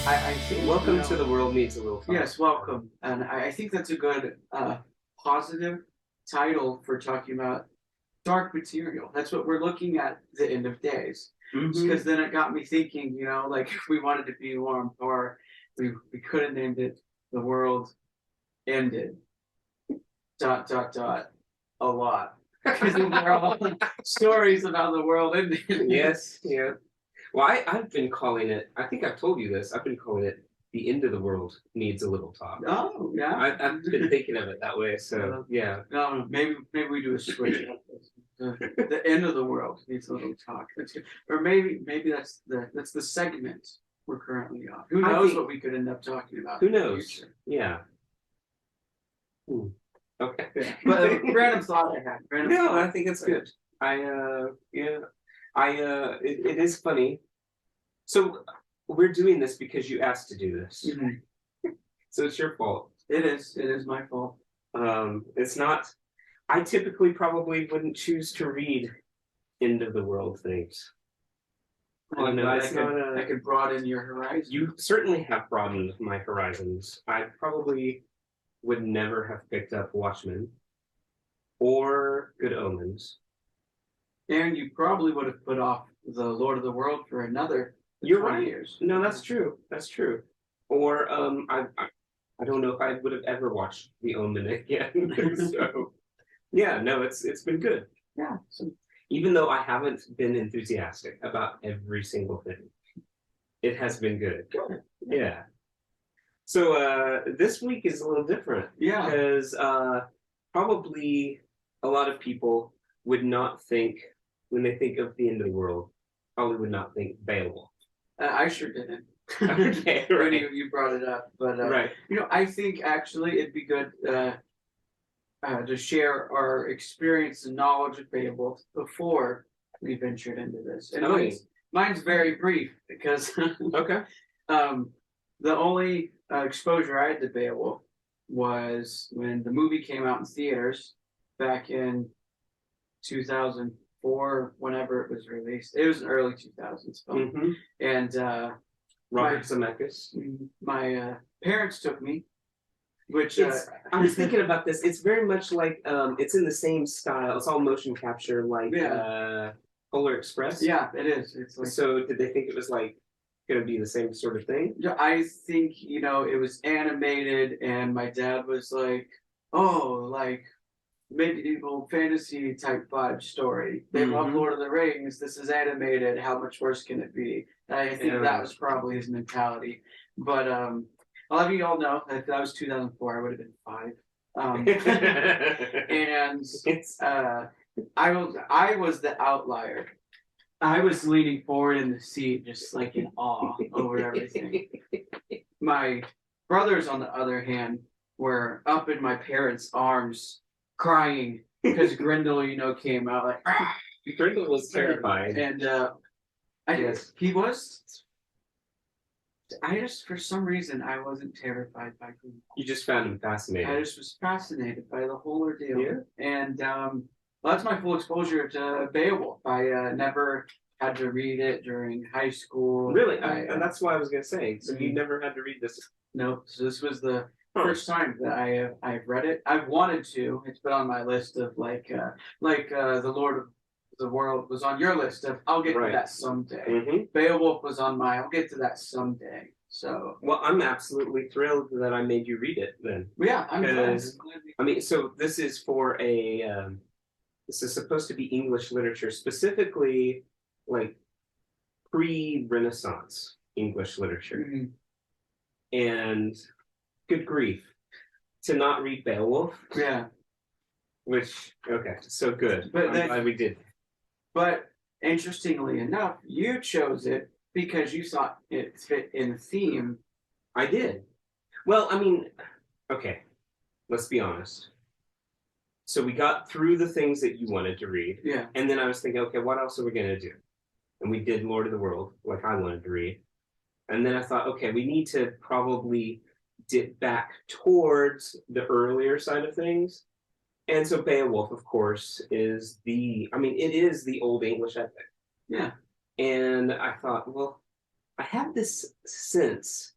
I think, Welcome to The World Needs a Little Talk. yes, welcome. And I think that's a good positive title for talking about dark material. That's what we're looking at the end of days. Because then it got me thinking, like if we wanted to be warm or we could have named it The World Ended. ... A lot. Because they're all stories about the world ending. Yes, yeah. Well, I've been calling it, I think I've told you this, I've been calling it The End of the World Needs a Little Talk. Oh, yeah. I've been thinking of it that way, so yeah. No, maybe we do a switch. The end of the world needs a little talk. Or maybe that's the segment we're currently on. Who knows what we could end up talking about? Who knows? Yeah. Okay. Yeah. But random thought I had. I think it's good. It is funny. So we're doing this because you asked to do this. So it's your fault. It is my fault. It's not. I typically probably wouldn't choose to read end of the world things. Well, no, I could broaden your horizon. You certainly have broadened my horizons. I probably would never have picked up Watchmen or Good Omens. And you probably would have put off the Lord of the World for another You're 20 right. years. No, that's true. That's true. Or I don't know if I would have ever watched The Omen again. So yeah, no, it's been good. Yeah. So, even though I haven't been enthusiastic about every single thing, it has been good. Good. Yeah. So this week is a little different. Yeah. Because probably a lot of people would not think, when they think of the end of the world, probably would not think Beowulf. I sure didn't. Okay, right. When you brought it up, but right. I think actually it'd be good to share our experience and knowledge of Beowulf before we ventured into this. And mine's very brief because okay. The only exposure I had to Beowulf was when the movie came out in theaters back in 2004, whenever it was released. It was an early 2000s film. And Robert Zemeckis. My parents took me, which I was thinking about this. It's very much like it's in the same style. It's all motion capture, like Polar Express. Yeah, it is. It's like, so did they think it was like going to be the same sort of thing? Yeah, I think it was animated, and my dad was like, "Oh, like medieval fantasy type vibe story. They love Lord of the Rings. This is animated. How much worse can it be?" And I think that was probably his mentality. But I'll have you all know that was 2004. I would have been 5. And I was the outlier. I was leaning forward in the seat, just like in awe over everything. My brothers, on the other hand, were up in my parents' arms, crying because Grendel, came out like. Grendel was terrifying, and he was. I just, for some reason, I wasn't terrified by Grendel. You just found him fascinating. I just was fascinated by the whole ordeal. Yeah. And that's my full exposure to Beowulf. I never had to read it during high school. Really? And that's what I was going to say. So you never had to read this? No. So this was the first time that I've read it. I've wanted to. It's been on my list of the Lord of the World was on your list of I'll get to that someday. Beowulf was on my I'll get to that someday. So well, I'm absolutely thrilled that I made you read it then. Yeah, I'm glad. I mean, so this is for a this is supposed to be English literature, specifically like pre-Renaissance English literature. And good grief, to not read Beowulf. Yeah. Which, okay, so good. But I'm glad we did. But interestingly enough, you chose it because you thought it fit in the theme. I did. Well, I mean, okay, let's be honest. So we got through the things that you wanted to read. Yeah. And then I was thinking, okay, what else are we going to do? And we did Lord of the World, like I wanted to read. And then I thought, okay, we need to probably dip back towards the earlier side of things. And so Beowulf, of course, is it is the Old English epic. Yeah. And I thought, well, I have this sense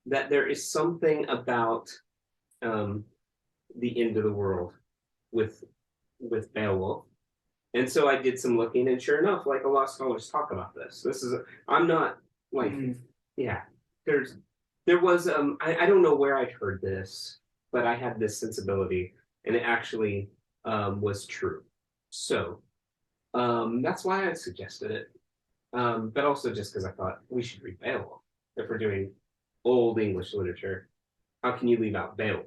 that there is something about the end of the world with Beowulf. And so I did some looking, and sure enough, like a lot of scholars talk about this. I'm not like, yeah, there was, I don't know where I'd heard this, but I had this sensibility, and it actually was true. So that's why I suggested it. But also just because I thought we should read Beowulf. If we're doing old English literature, how can you leave out Beowulf?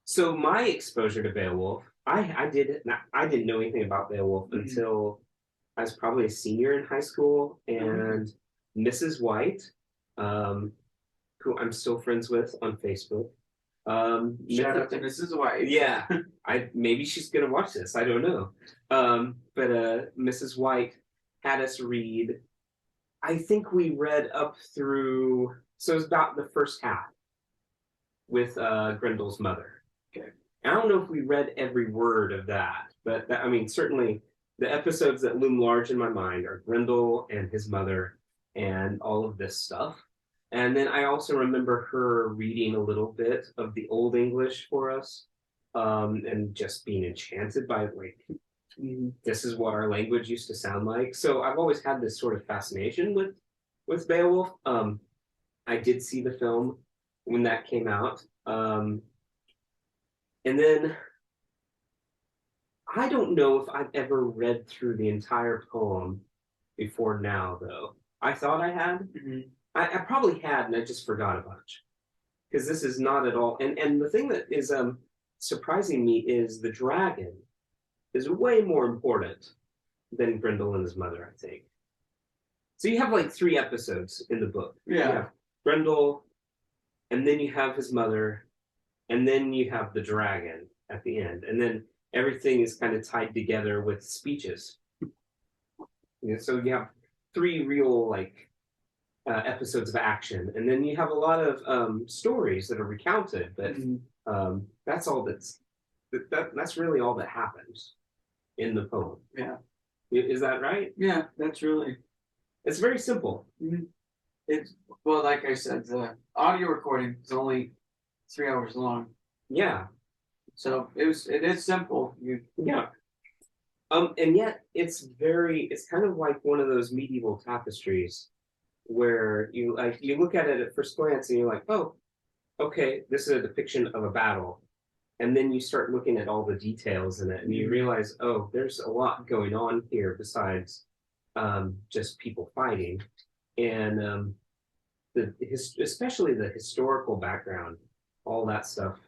So my exposure to Beowulf, I didn't know anything about Beowulf until I was probably a senior in high school, and Mrs. White, who I'm still friends with on Facebook. Shout out to Mrs. White. Yeah, maybe she's gonna watch this. I don't know. But Mrs. White had us read. I think we read up through. So it was about the first half with Grendel's mother. Okay. I don't know if we read every word of that, but I mean, certainly the episodes that loom large in my mind are Grendel and his mother and all of this stuff. And then I also remember her reading a little bit of the Old English for us, and just being enchanted by like, this is what our language used to sound like. So I've always had this sort of fascination with Beowulf. I did see the film when that came out. And then I don't know if I've ever read through the entire poem before now, though. I thought I had. I probably had, and I just forgot a bunch. Because this is not at all. And the thing that is surprising me is the dragon is way more important than Grendel and his mother, I think. So you have like 3 episodes in the book. Yeah. You have Grendel, and then you have his mother, and then you have the dragon at the end. And then everything is kind of tied together with speeches. So you have 3 real like episodes of action, and then you have a lot of stories that are recounted, but that's all that's really all that happens in the poem. Yeah. Is that right? Yeah, that's really. It's very simple. It's, well, like I said, the audio recording is only 3 hours long. Yeah. So it is simple. Yeah. And yet it's kind of like one of those medieval tapestries where you look at it at first glance and you're like, oh, okay, this is a depiction of a battle. And then you start looking at all the details in it and you realize, oh, there's a lot going on here besides just people fighting. And especially the historical background, all that stuff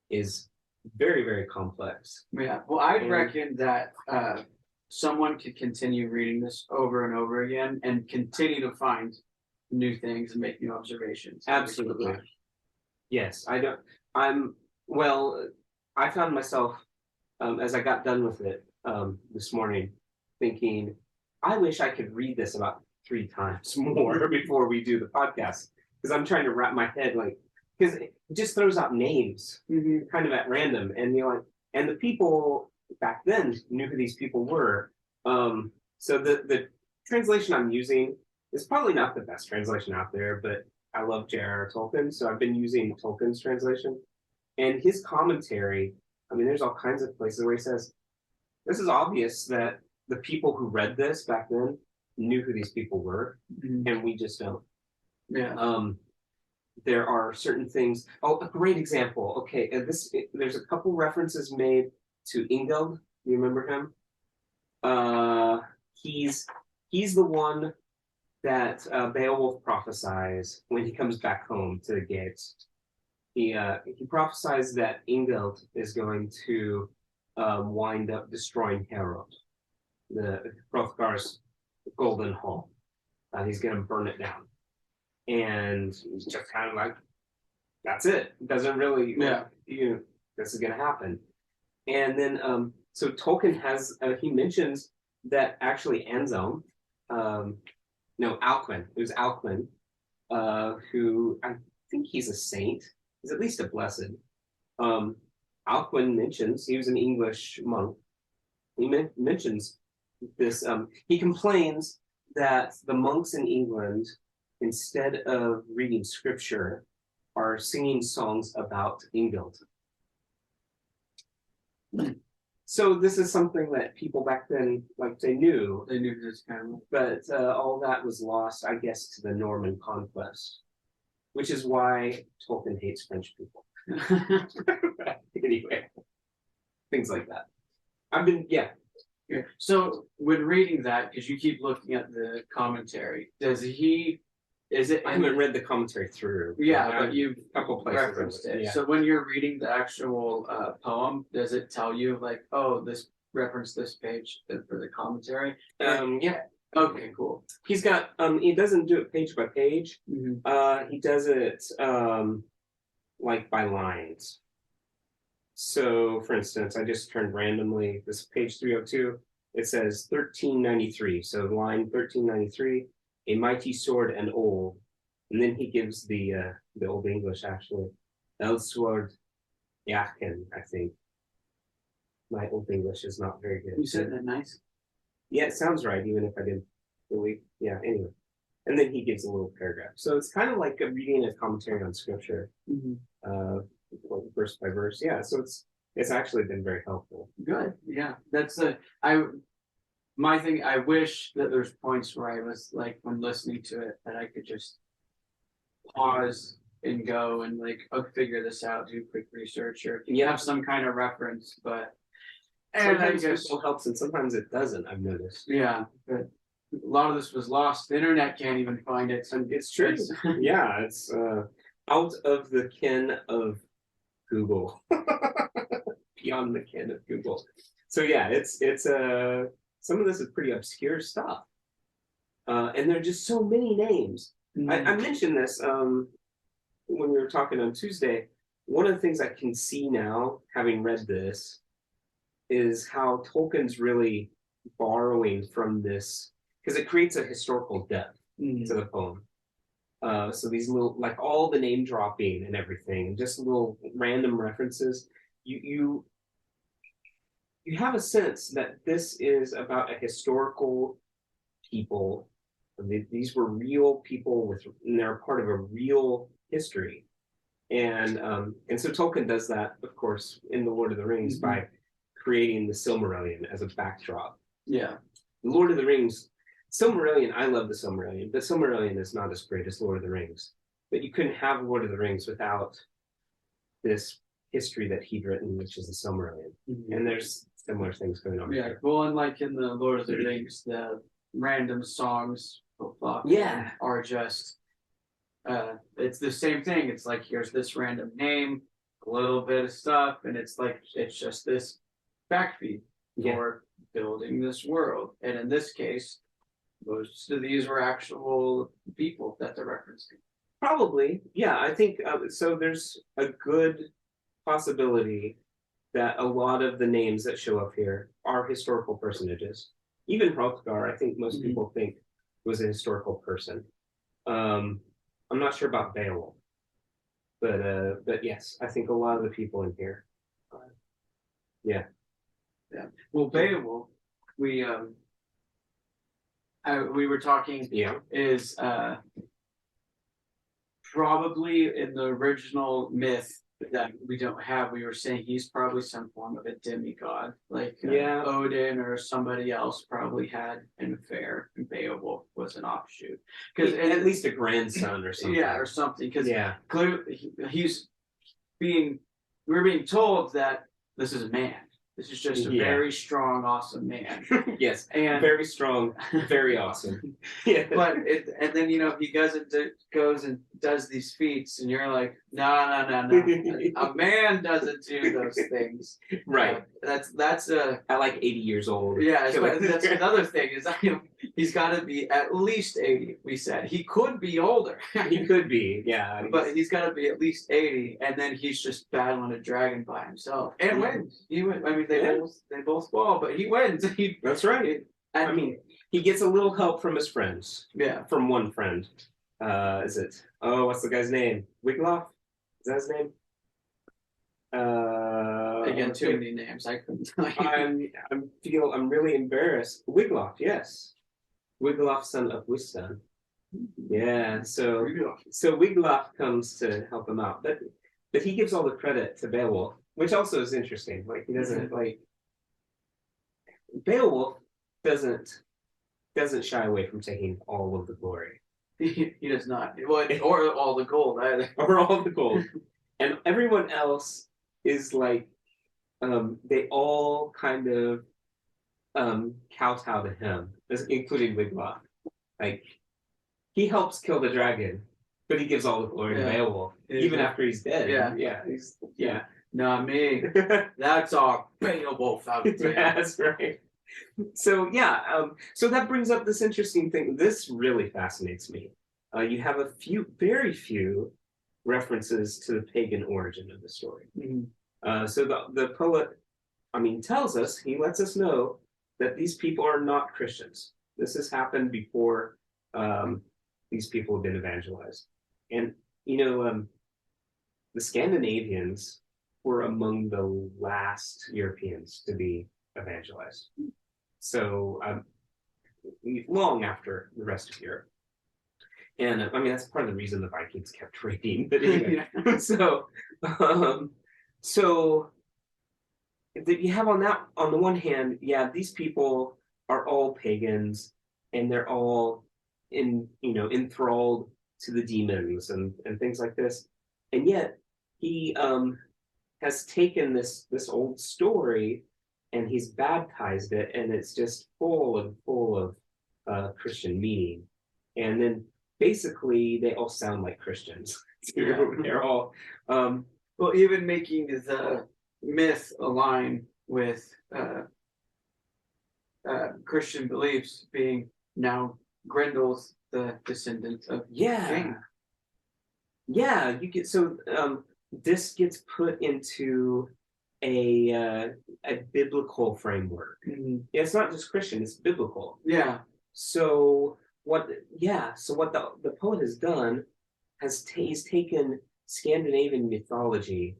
is very, very complex. Yeah. Well, I'd reckon that someone could continue reading this over and over again and continue to find new things and make new observations. Absolutely. Yes. I found myself, as I got done with it this morning, thinking, I wish I could read this about 3 times more before we do the podcast. Because I'm trying to wrap my head, like, because it just throws out names kind of at random. And you're like, and the people back then knew who these people were. So the translation I'm using is probably not the best translation out there, but I love J.R.R. Tolkien, so I've been using Tolkien's translation. And his commentary, I mean, there's all kinds of places where he says, this is obvious that the people who read this back then knew who these people were, and we just don't. Yeah. There are certain things. Oh, a great example. Okay, there's a couple references made to Ingeld. You remember him? He's the one that Beowulf prophesies when he comes back home to the gates. He prophesies that Ingeld is going to wind up destroying Harald, the Hrothgar's golden hall. He's going to burn it down. And he's just kind of like, that's it. Doesn't really, this is going to happen. And then, so Tolkien has, he mentions that actually Anselm, Alcuin, it was Alcuin, who I think he's a saint. He's at least a blessed. Alcuin mentions, he was an English monk. He mentions this, he complains that the monks in England instead of reading scripture, are singing songs about Ingild. So this is something that people back then, like they knew, this kind of. but all that was lost, I guess, to the Norman conquest, which is why Tolkien hates French people. Anyway, things like that. Yeah. So when reading that, because you keep looking at the commentary, I haven't read the commentary through. Yeah, but you've a couple places referenced it. Yeah. So when you're reading the actual poem, does it tell you like, oh, this reference this page for the commentary? Yeah. Okay, cool. He's got he doesn't do it page by page. Mm-hmm. He does it like by lines. So for instance, I just turned randomly this page 302. It says 1393. So line 1393, a mighty sword and old. And then he gives the Old English actually. Elsword Yachen, I think. My Old English is not very good. You said that nice. Yeah, it sounds right, even if I didn't believe. Yeah, anyway. And then he gives a little paragraph. So it's kind of like reading a commentary on scripture, verse by verse. Yeah, so it's actually been very helpful. Good. Yeah, that's my thing. I wish that there's points where I was like, when listening to it, that I could just pause and go and like, oh, figure this out, do quick research, or have some kind of reference. But sometimes it helps, and sometimes it doesn't. I've noticed. Yeah, but a lot of this was lost. The internet can't even find it. So it's true. Yeah, it's out of the ken of Google, beyond the ken of Google. So yeah, it's some of this is pretty obscure stuff, and there are just so many names. I mentioned this when we were talking on Tuesday. One of the things I can see now, having read this, is how Tolkien's really borrowing from this, because it creates a historical depth to the poem. So these little, like all the name dropping and everything, and just little random references, you have a sense that this is about a historical people. These were real people and they're part of a real history. And so Tolkien does that, of course, in The Lord of the Rings by creating the Silmarillion as a backdrop. Yeah. The Lord of the Rings, Silmarillion, I love the Silmarillion. The Silmarillion is not as great as Lord of the Rings. But you couldn't have Lord of the Rings without this history that he'd written, which is the Silmarillion. And there's similar things going on. Yeah, well, unlike in the Lord of the Rings, the random songs are just it's the same thing. It's like, here's this random name, a little bit of stuff, and it's like it's just this backfeed for building this world. And in this case, most of these were actual people that they're referencing. Probably, yeah. I think so. There's a good possibility that a lot of the names that show up here are historical personages. Even Hrothgar, I think most people think was a historical person. I'm not sure about Beowulf, but yes, I think a lot of the people in here. Yeah. Well, Beowulf, we were talking. Is probably in the original myth that we don't have. We were saying he's probably some form of a demigod, like Odin or somebody else probably had an affair, and Beowulf was an offshoot. Because at least a grandson or something. Yeah, or something. Because clearly we're being told that this is a man. This is just a very strong, awesome man. Yes, and very strong, very awesome. But and then he goes and does these feats, and you're like, no. A man doesn't do those things. Right. That's at like 80 years old. Yeah, that's another thing is he's got to be at least 80. We said he could be older. He could be, yeah. But he's got to be at least 80, and then he's just battling a dragon by himself and wins. He wins. I mean, they both fall, but he wins. That's right. I mean, he gets a little help from his friends. Yeah, from one friend. Is it? Oh, what's the guy's name? Wiglaf? Is that his name? Again, too many names. I couldn't tell you. I'm really embarrassed. Wiglaf, yes. Wiglaf, son of Wistan. Yeah, so Wiglaf comes to help him out, but he gives all the credit to Beowulf, which also is interesting. Like he doesn't like Beowulf doesn't shy away from taking all of the glory. He does not. Well, or all the gold either. Or all the gold. And everyone else is like they all kind of kowtow to him, including Wiglaf. Like he helps kill the dragon, but he gives all the glory to Beowulf, even after he's dead. Yeah. Not me. That's our Beowulf out there. That's right. So so that brings up this interesting thing. This really fascinates me. You have very few references to the pagan origin of the story. So the poet, tells us, he lets us know that these people are not Christians. This has happened before these people have been evangelized. And, the Scandinavians were among the last Europeans to be evangelized. So long after the rest of Europe. And that's part of the reason the Vikings kept raiding. But anyway, so you have on the one hand, these people are all pagans, and they're all enthralled to the demons and things like this. And yet he has taken this old story and he's baptized it, and it's just full of Christian meaning. And then basically they all sound like Christians. They're all well, even making the myth align with Christian beliefs, being now Grendel's the descendant of King. You get this gets put into a biblical framework. It's not just Christian, it's biblical. So what the poet has done he's taken Scandinavian mythology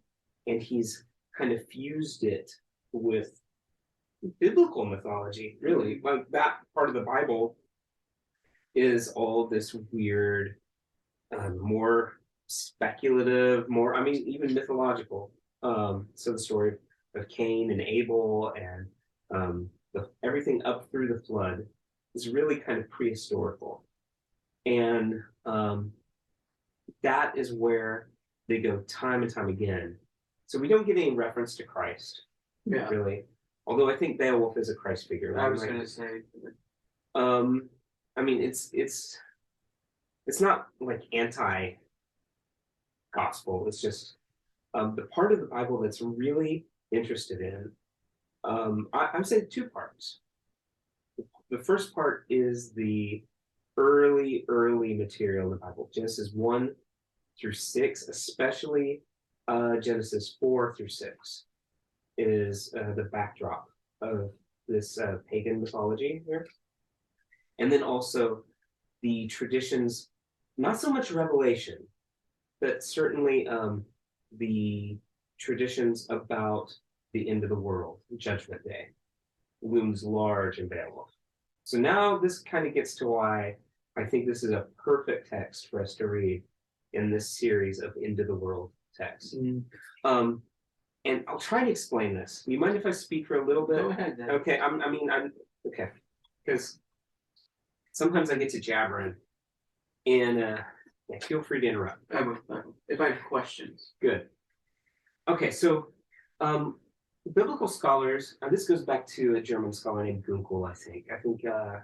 and he's kind of fused it with biblical mythology, really. Like that part of the Bible is all this weird, more speculative, even mythological. So the story of Cain and Abel and everything up through the flood is really kind of prehistorical. And that is where they go time and time again. So we don't get any reference to Christ, really. Although I think Beowulf is a Christ figure. I was going to say. It's not like anti-gospel. It's just the part of the Bible that's really interested in. I'm saying two parts. The first part is the early material in the Bible, Genesis 1 through 6, especially Genesis 4 through 6 is the backdrop of this pagan mythology here. And then also the traditions, not so much Revelation, but certainly the traditions about the end of the world, Judgment Day, looms large in Beowulf. So now this kind of gets to why I think this is a perfect text for us to read in this series of end of the world texts. And I'll try to explain this. You mind if I speak for a little bit? Go ahead, then. Okay, I'm okay. Because sometimes I get to jabbering, and feel free to interrupt. If I have questions. Good. Okay, so biblical scholars, this goes back to a German scholar named Gunkel, I think.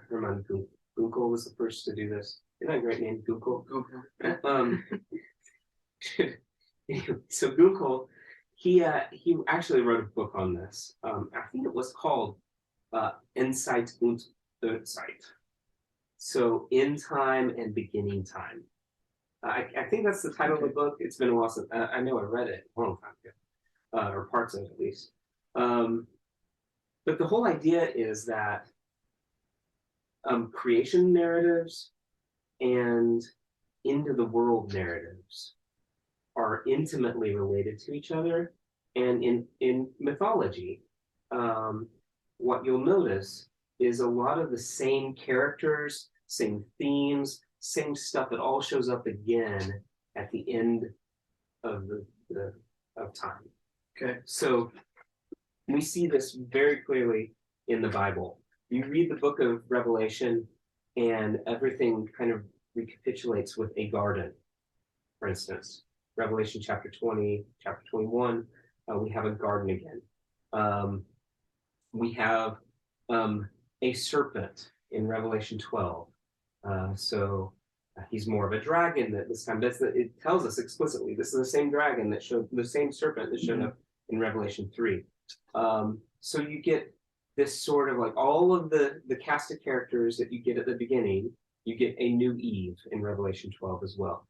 Hermann Gunkel was the first to do this. Isn't that a great name, Gunkel? So Gunkel, he actually wrote a book on this. I think it was called Endzeit und Endzeit. So end time and beginning time. I think that's the title of the book. It's been a while since I know I read it a long time ago, or parts of it at least. But the whole idea is that creation narratives and end of the world narratives are intimately related to each other. And in mythology, what you'll notice is a lot of the same characters, same themes, same stuff that all shows up again at the end of of time. Okay. So we see this very clearly in the Bible. You read the book of Revelation, and everything kind of recapitulates with a garden. For instance, Revelation chapter 20, chapter 21, we have a garden again. We have a serpent in Revelation 12. So he's more of a dragon that this time. It tells us explicitly this is the same dragon that showed the same serpent that showed up in Revelation 3. So you get this sort of like all of the cast of characters that you get at the beginning. You get a new Eve in Revelation 12 as well.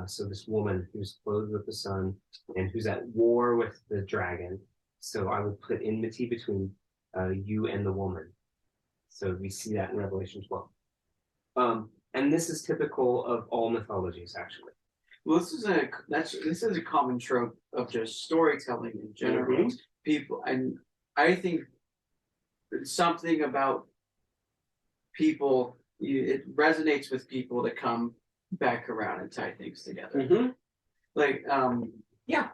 So this woman who's clothed with the sun and who's at war with the dragon. So I will put enmity between you and the woman. So we see that in Revelation 12. And this is typical of all mythologies, actually. Well, this is a common trope of just storytelling in general. Mm-hmm. People, and I think something about people, it resonates with people to come back around and tie things together. Mm-hmm. Like, yeah,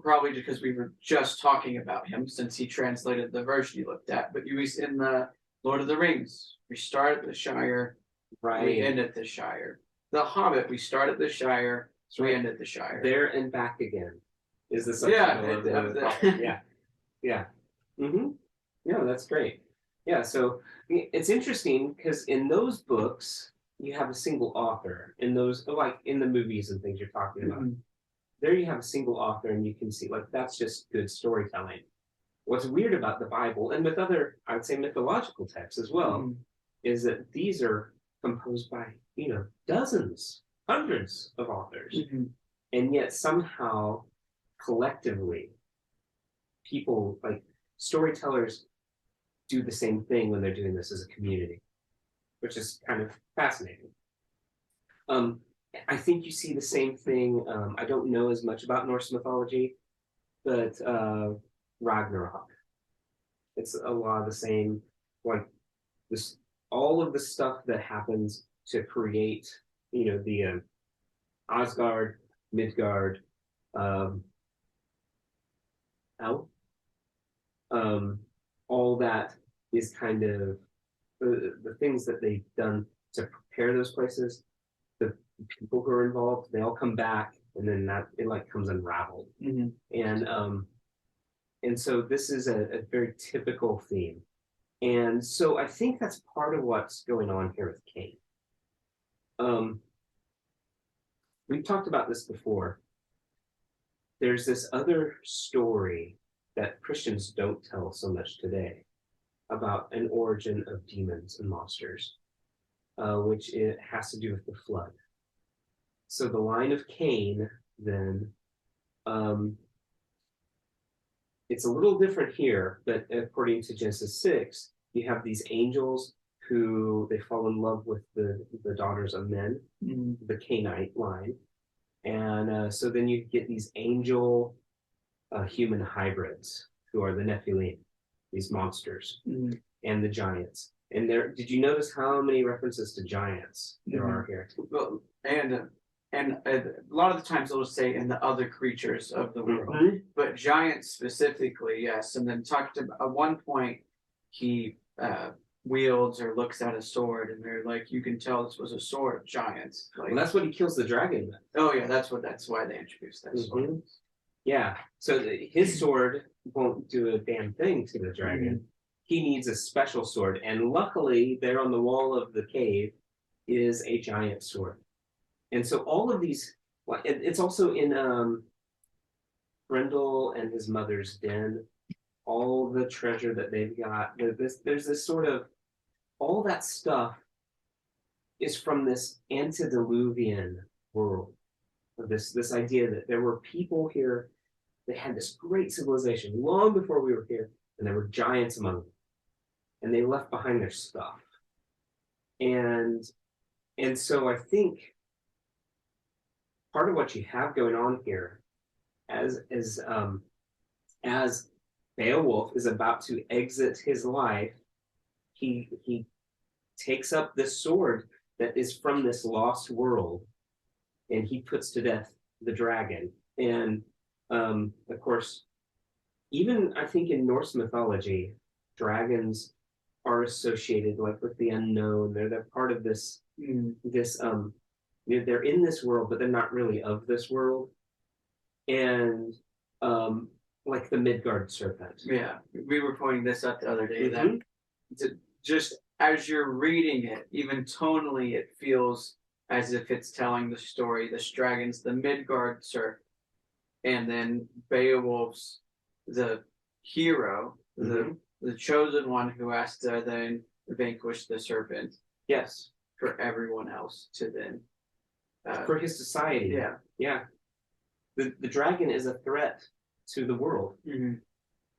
probably because we were just talking about him since he translated the version you looked at. But in the Lord of the Rings, we start at the Shire, right? We end at the Shire. The Hobbit, we start at the Shire, so we end at the Shire. There and back again is the subtitle yeah. Yeah. Mm-hmm. Yeah, that's great. Yeah, so it's interesting because in those books you have a single author. In those, like in the movies and things you're talking about, there you have a single author, and you can see like that's just good storytelling. What's weird about the Bible and with other, I would say, mythological texts as well, is that these are composed by dozens, hundreds of authors, and yet somehow collectively people like storytellers do the same thing when they're doing this as a community, which is kind of fascinating. I think you see the same thing. I don't know as much about Norse mythology, but Ragnarok. It's a lot of the same, like this, all of the stuff that happens to create, the Asgard, Midgard, Hel. All that is kind of the things that they've done to prepare those places. The people who are involved, they all come back, and then that it like comes unraveled. And so this is a very typical theme. And so I think that's part of what's going on here with Cain. We've talked about this before. There's this other story that Christians don't tell so much today about an origin of demons and monsters, which it has to do with the flood. So the line of Cain, then, it's a little different here, but according to Genesis 6, you have these angels who they fall in love with the daughters of men, the Cainite line. And so then you get these angel human hybrids who are the Nephilim, these monsters, and the giants. And did you notice how many references to giants there are here? Well, and a lot of the times it'll say in the other creatures of the world, but giants specifically, yes. And then talked about at one point he wields or looks at a sword, and they're like, you can tell this was a sword of giants. Like, well, that's what he kills the dragon with. Oh yeah, that's why they introduced that sword. Yeah, so his sword won't do a damn thing to the dragon. He needs a special sword, and luckily there on the wall of the cave is a giant sword. And so all of these, it's also in Grendel and his mother's den, all the treasure that they've got. There's this sort of, all that stuff is from this antediluvian world. This idea that there were people here that had this great civilization long before we were here, and there were giants among them. And they left behind their stuff. And so I think part of what you have going on here as Beowulf is about to exit his life, he takes up this sword that is from this lost world, and he puts to death the dragon. And of course, even I think in Norse mythology, dragons are associated like with the unknown. They're part of this they're in this world, but they're not really of this world. And like the Midgard serpent. Yeah, we were pointing this out the other day that just as you're reading it, even tonally, it feels as if it's telling the story. This dragon's the Midgard serpent, and then Beowulf's the hero, the chosen one who has to then vanquish the serpent. Yes, for everyone else to then for his society. Yeah. The dragon is a threat to the world, and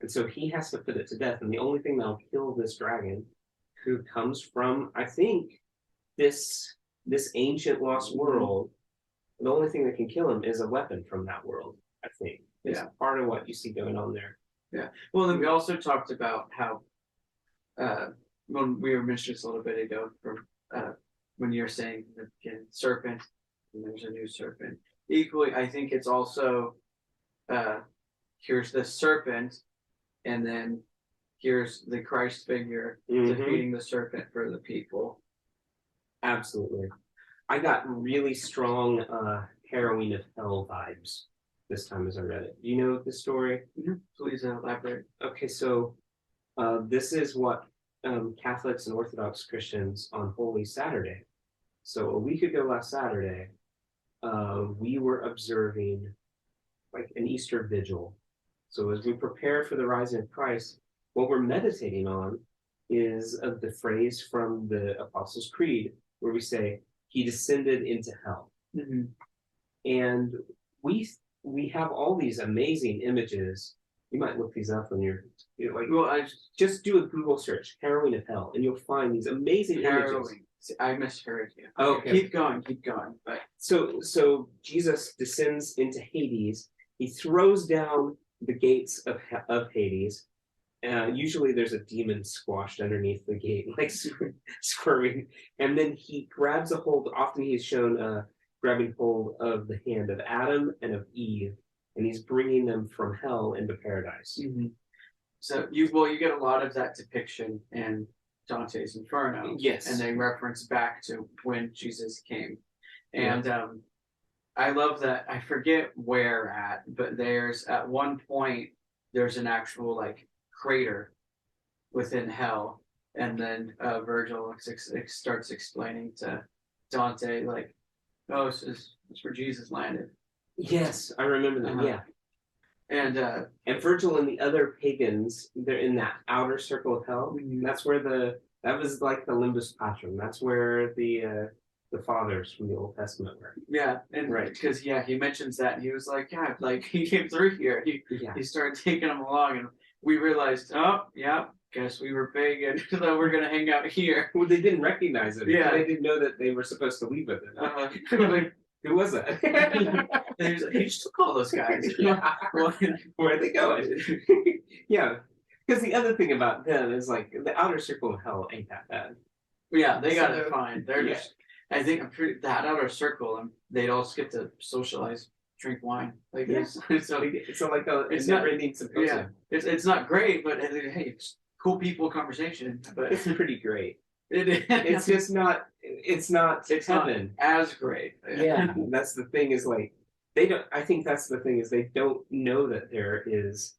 so he has to put it to death. And the only thing that'll kill this dragon, who comes from, I think, this ancient lost world, the only thing that can kill him is a weapon from that world. I think is part of what you see going on there. Yeah. Well, then we also talked about how when we were mentioning this a little bit ago, from when you're saying again, serpent, and there's a new serpent. Equally, I think it's also here's the serpent, and then here's the Christ figure defeating the serpent for the people. Absolutely. I got really strong Heroine of Hell vibes this time as I read it. Do you know the story? Please elaborate. Okay, so this is what Catholics and Orthodox Christians on Holy Saturday. So a week ago last Saturday, we were observing like an Easter vigil. So as we prepare for the rising of Christ, what we're meditating on is the phrase from the Apostles' Creed, where we say, he descended into hell. And we have all these amazing images. You might look these up when you're like, well, I just do a Google search, Heroine of Hell, and you'll find these amazing images. I misheard you. Okay. Keep going. But so Jesus descends into Hades. He throws down the gates of Hades. Usually there's a demon squashed underneath the gate, like squirming. And then he grabs a hold. Often he's shown grabbing hold of the hand of Adam and of Eve, and he's bringing them from hell into paradise. So you get a lot of that depiction in Dante's Inferno. Yes. And they reference back to when Jesus came. And I love that. I forget where at, but there's at one point there's an actual like crater within hell, and then Virgil starts explaining to Dante like, oh, this is where Jesus landed. Yes, I remember that. Yeah. And Virgil and the other pagans, they're in that outer circle of hell. That's where that was like the limbus patrum. That's where the fathers from the Old Testament were. Yeah, and because he mentions that, and he was like, yeah, like he came through here. He started taking them along, and we realized, oh, yeah, guess we were big, and so we're gonna hang out here. Well, they didn't recognize it. Yeah, they didn't know that they were supposed to leave with it. Like, who was that? He just took all those guys. Well, where are they going? Yeah, because the other thing about them is like the outer circle of hell ain't that bad. Yeah, they got it fine. They're just. I think that outer circle, and they'd all get to socialize, drink wine. Like this. So like it's not ending symposium. Yeah, it's not great, but hey, it's cool people conversation. But it's pretty great. It's just not. It's heaven. Not as great. Yeah, that's the thing. Is like they don't. I think that's the thing is they don't know that there is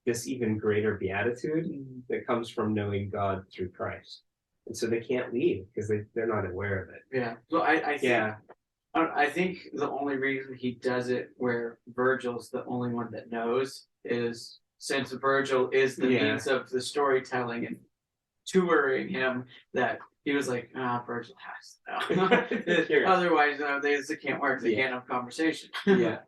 this even greater beatitude that comes from knowing God through Christ. And so they can't leave because they're not aware of it. Yeah. So I think the only reason he does it where Virgil's the only one that knows is since Virgil is the means of the storytelling and touring him, that he was like, Virgil has to know. Otherwise, they can't work. They can't have conversation. Yeah.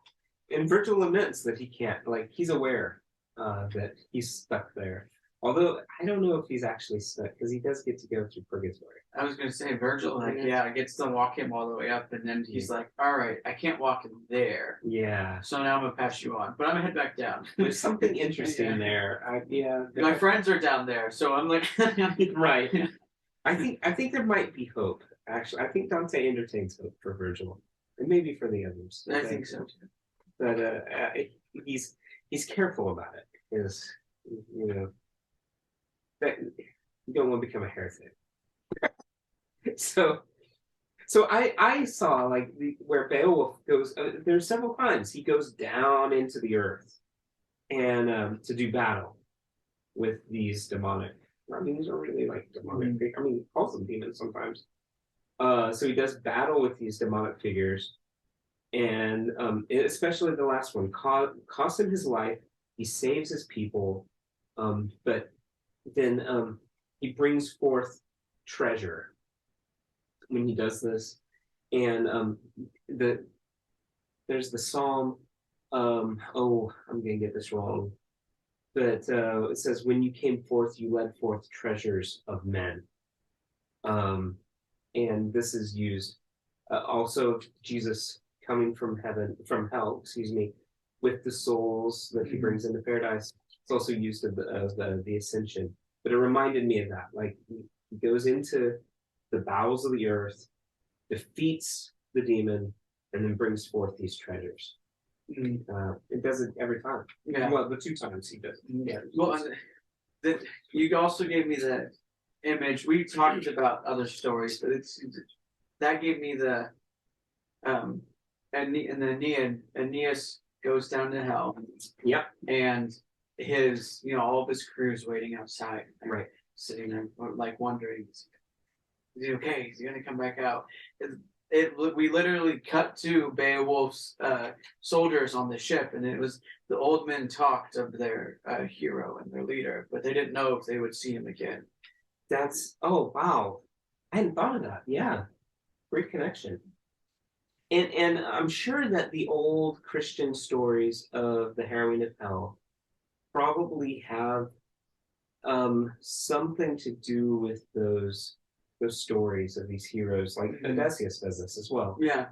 And Virgil laments that he can't, like, he's aware that he's stuck there. Although I don't know if he's actually stuck because he does get to go through purgatory. I was going to say Virgil, gets to walk him all the way up, and then he's like, "All right, I can't walk him there. Yeah. So now I'm gonna pass you on, but I'm gonna head back down." There's something interesting there. My friends are down there, so I'm like, right. I think there might be hope. Actually, I think Dante entertains hope for Virgil, and maybe for the others. I think so too. But he's careful about it because that you don't want to become a heretic. So I saw like where Beowulf goes. There's several times he goes down into the earth and to do battle with these demonic. I mean, these are really like demonic. I mean, he calls them demons sometimes. So he does battle with these demonic figures, and especially the last one cost him his life. He saves his people, but then he brings forth treasure when he does this, and there's the psalm. Oh, I'm gonna get this wrong, but it says, "When you came forth, you led forth treasures of men." And this is used also Jesus coming from hell, excuse me, with the souls that he brings into paradise. It's also used of the ascension, but it reminded me of that. Like he goes into the bowels of the earth, defeats the demon, and then brings forth these treasures. It does it every time. Yeah. Well, the 2 times he does. Yeah. Well, you also gave me the image. We talked about other stories, but that gave me the and the Aeneas goes down to hell. Yep. And his all of his crew's waiting outside. Right. Sitting there like wondering, is he okay? Is he gonna come back out? We literally cut to Beowulf's soldiers on the ship, and it was the old men talked of their hero and their leader, but they didn't know if they would see him again. Oh wow, I hadn't thought of that. Yeah, great connection. And I'm sure that the old Christian stories of the harrowing of hell probably have something to do with those stories of these heroes. Like Odysseus does this as well. Yeah.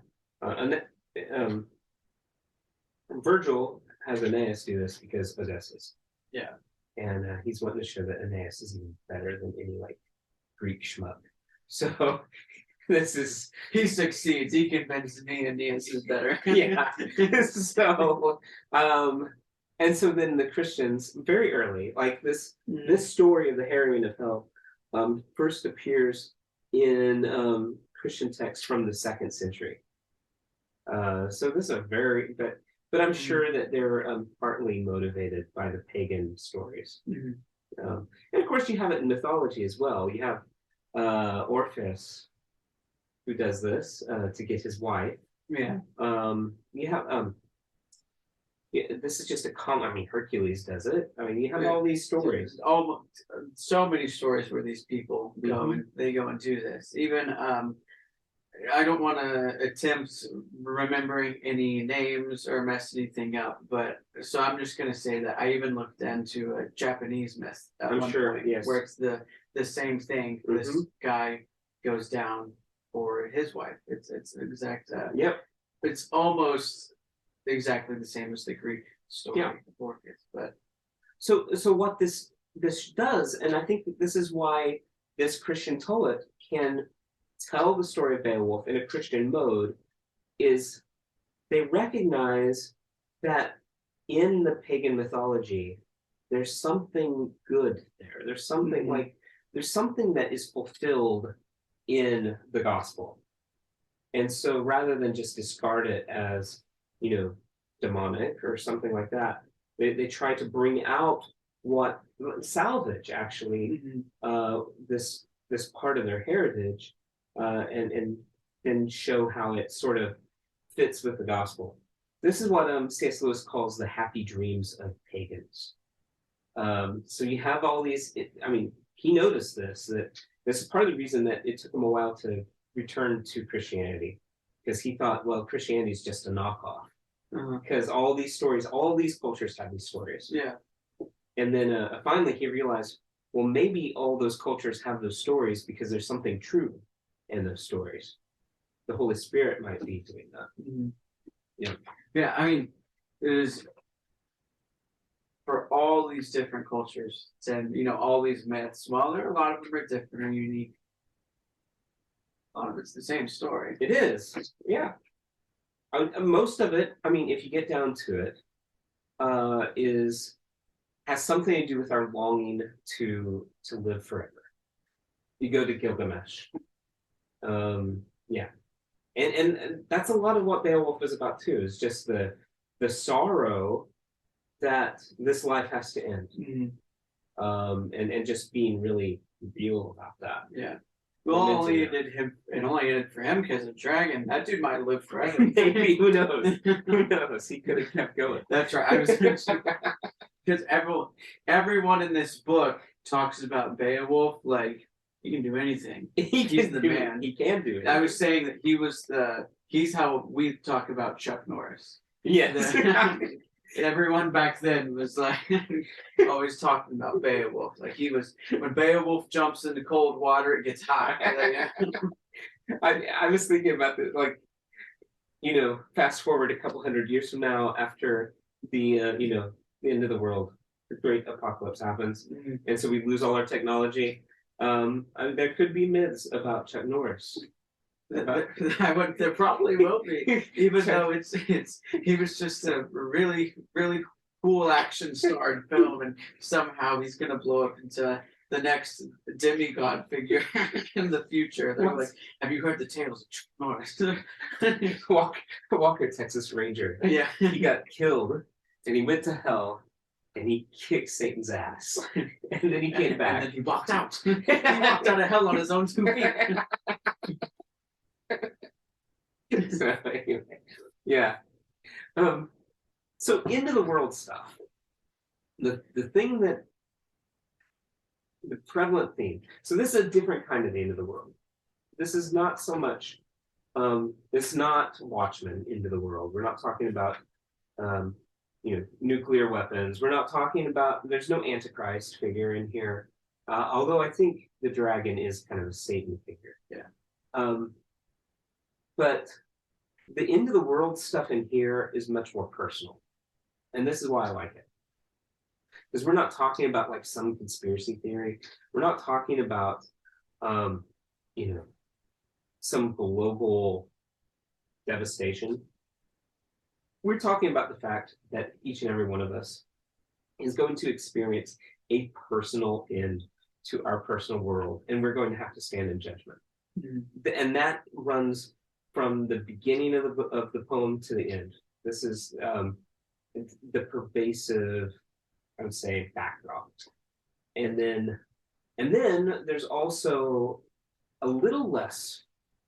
Virgil has Aeneas do this because Odysseus. Yeah. And he's wanting to show that Aeneas is even better than any like Greek schmuck. So he succeeds. He convinces me Aeneas is better. Yeah. So and so then the Christians very early, like this story of the harrowing of hell first appears in Christian texts from the 2nd century. So this is a but I'm sure that they're partly motivated by the pagan stories. And of course you have it in mythology as well. You have Orpheus, who does this to get his wife. Yeah. You have this is just a common. I mean, Hercules does it. I mean, you have all these stories. So many stories where these people go and they go and do this. Even I don't want to attempt remembering any names or mess anything up, but so I'm just going to say that I even looked into a Japanese myth at one point, yes, where it's the same thing. This guy goes down for his wife. It's exact. Yep. It's almost exactly the same as the Greek story of Orpheus, but so what this does, and I think that this is why this Christian poet can tell the story of Beowulf in a Christian mode, is they recognize that in the pagan mythology there's something good there. There's something there's something that is fulfilled in the gospel. And so rather than just discard it as demonic or something like that, they try to bring out salvage actually this part of their heritage and then show how it sort of fits with the gospel. This is what C.S. Lewis calls the happy dreams of pagans. So you have all these. He noticed that this is part of the reason that it took him a while to return to Christianity, because he thought, well, Christianity is just a knockoff. Because all these stories, all these cultures have these stories. Yeah. And then finally he realized, well, maybe all those cultures have those stories because there's something true in those stories. The Holy Spirit might be doing that. Yeah. Yeah, I mean, it is for all these different cultures and all these myths. Well, there are a lot of them are different and unique. It's the same story. It is, yeah. Most of it, I mean, if you get down to it, is has something to do with our longing to live forever. You go to Gilgamesh. Yeah. And that's a lot of what Beowulf is about too, is just the sorrow that this life has to end. And just being really real about that. Yeah. Well, only it only ended for him because of dragon. That dude might live forever. Maybe, who knows? Who knows? He could have kept going. That's right. I was because everyone in this book talks about Beowulf like he can do anything. He's the man. He can do it. I was saying that he's how we talk about Chuck Norris. Yes. Everyone back then was like always talking about Beowulf. Like he was when Beowulf jumps into cold water, it gets hot. I was thinking about this, like, fast forward a couple hundred years from now, after the the end of the world, the great apocalypse happens, and so we lose all our technology. There could be myths about Chuck Norris. There probably will be, even though he was just a really cool action star in film, and somehow he's gonna blow up into the next demigod figure in the future. They're like, have you heard the tales of Chuck Norris? Walker, Texas Ranger. Yeah, he got killed, and he went to hell, and he kicked Satan's ass, and then he came back, and then he walked out. He walked out of hell on his own 2 feet. So anyway, yeah. So into the world stuff. The thing that the prevalent theme. So this is a different kind of end of the world. This is not so much. It's not Watchmen into the world. We're not talking about nuclear weapons. We're not talking about. There's no Antichrist figure in here. Although I think the dragon is kind of a Satan figure. Yeah. But the end of the world stuff in here is much more personal. And this is why I like it. Because we're not talking about like some conspiracy theory. We're not talking about, some global devastation. We're talking about the fact that each and every one of us is going to experience a personal end to our personal world. And we're going to have to stand in judgment. And that runs from the beginning of the poem to the end. This is the pervasive, I would say, backdrop. And then there's also a little less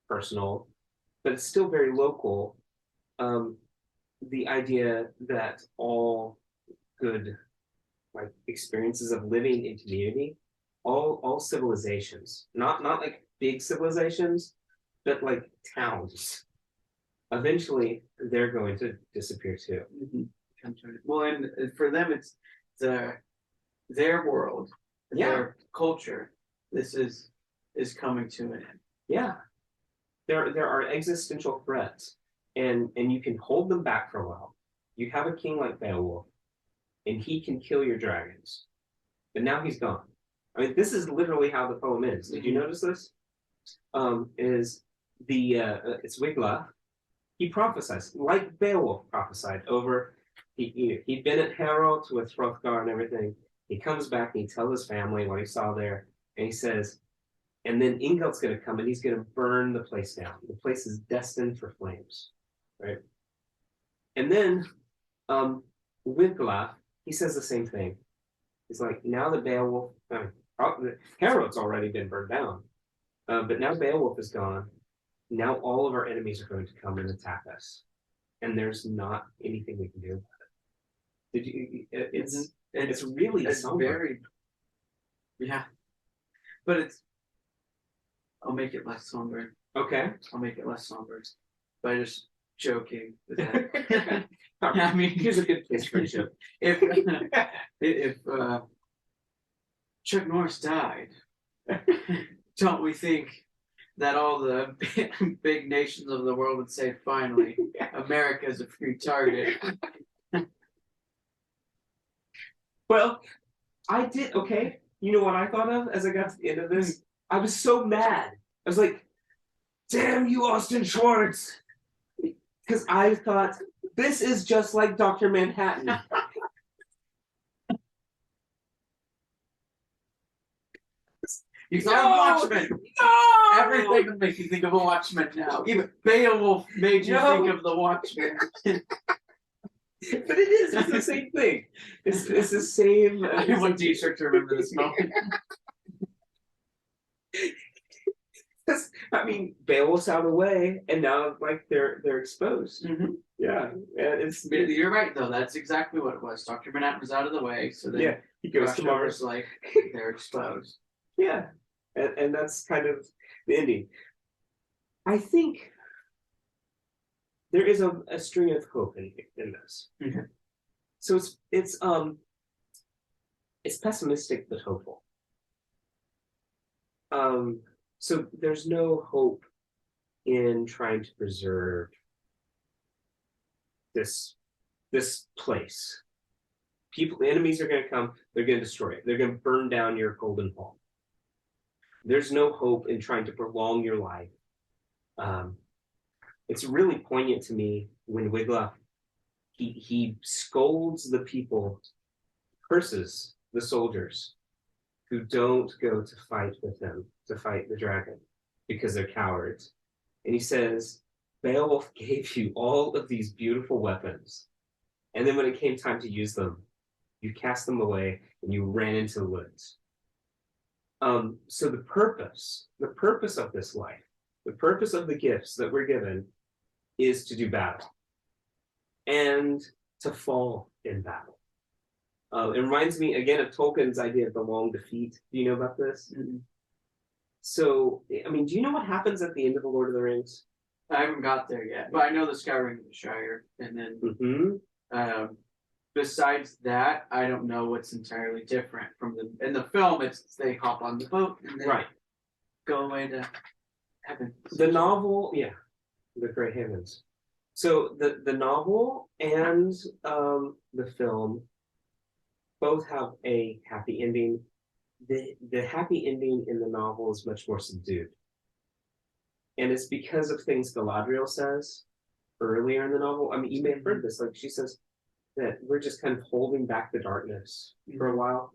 personal, but it's still very local. The idea that all good experiences of living in community, all civilizations, not like big civilizations, but like towns, eventually they're going to disappear too. Well, and for them, it's their world, their culture. This is coming to an end. Yeah, there are existential threats, and you can hold them back for a while. You have a king like Beowulf, and he can kill your dragons, but now he's gone. I mean, this is literally how the poem ends. Did you notice this? It's Wiglaf. He prophesies like Beowulf prophesied over. He'd been at Harrow with Hrothgar and everything. He comes back and he tells his family what he saw there, and he says, and then Ingolf's going to come and he's going to burn the place down. The place is destined for flames, right? And then Wiglaf, he says the same thing. He's like, now that Beowulf, Harrow's already been burned down, but now Beowulf is gone. Now all of our enemies are going to come and attack us, and there's not anything we can do about it. Did you? It's really somber. Very, yeah, but I'll make it less somber. Okay, I'll make it less somber by just joking. I mean, here's a good place for a joke. If Chuck Norris died, don't we think that all the big nations of the world would say, finally, America is a free target? Well, I did, okay. You know what I thought of as I got to the end of this? I was so mad. I was like, damn you, Austin Schwartz. Because I thought, this is just like Dr. Manhattan. You No! saw Watchmen. No! Everything would make you think of a Watchmen now. Even Beowulf made you No. think of the Watchmen. But it is. It's the same thing. It's the same. I want Dietrich to remember this moment. I mean, Beowulf's out of the way, and now like they're exposed. Mm-hmm. Yeah, it's You're right though. That's exactly what it was. Dr. Manhattan was out of the way, so then yeah. He goes to Mars. like they're exposed. Yeah, and that's kind of the ending. I think there is a string of hope in this. Mm-hmm. So it's pessimistic but hopeful. So there's no hope in trying to preserve this place. Enemies are going to come, they're going to destroy it. They're going to burn down your golden hall. There's no hope in trying to prolong your life. It's really poignant to me when Wiglaf, he scolds the people, curses the soldiers who don't go to fight with him, to fight the dragon, because they're cowards. And he says, Beowulf gave you all of these beautiful weapons. And then when it came time to use them, you cast them away and you ran into the woods. So the purpose of this life, the purpose of the gifts that we're given is to do battle and to fall in battle. It reminds me again of Tolkien's idea of the long defeat. Do you know about this? Mm-hmm. So, I mean, do you know what happens at the end of The Lord of the Rings? I haven't got there yet, but I know the Skyrim of the Shire, and then besides that, I don't know what's entirely different from in the film. It's they hop on the boat and they go away to heaven. The novel, yeah, the Great Havens. So the novel and the film both have a happy ending. The happy ending in the novel is much more subdued. And it's because of things Galadriel says earlier in the novel. I mean, you may have heard this. Like, she says that we're just kind of holding back the darkness for a while.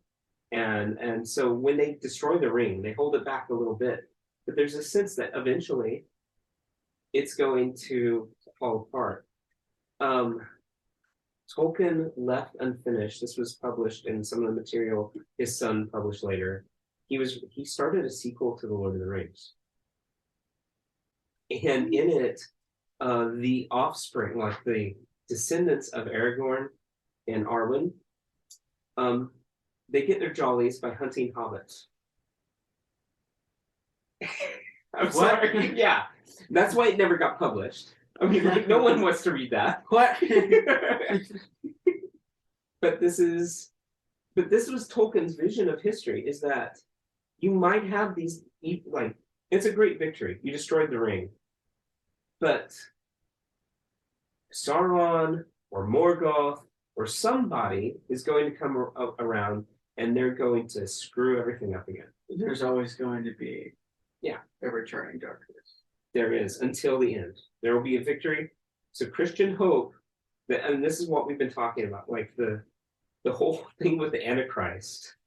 And so when they destroy the ring, they hold it back a little bit. But there's a sense that eventually it's going to fall apart. Tolkien left unfinished. This was published in some of the material his son published later. He started a sequel to The Lord of the Rings. And in it, the offspring, like the descendants of Aragorn and Arwen, they get their jollies by hunting hobbits. I'm sorry. Yeah, that's why it never got published. I mean, like, no one wants to read that. What? But this was Tolkien's vision of history, is that you might have these, like, it's a great victory. You destroyed the ring. But Sauron or Morgoth or somebody is going to come around and they're going to screw everything up again. There's always going to be a returning darkness. There is, until the end. There will be a victory. So Christian hope, and this is what we've been talking about, like the whole thing with the Antichrist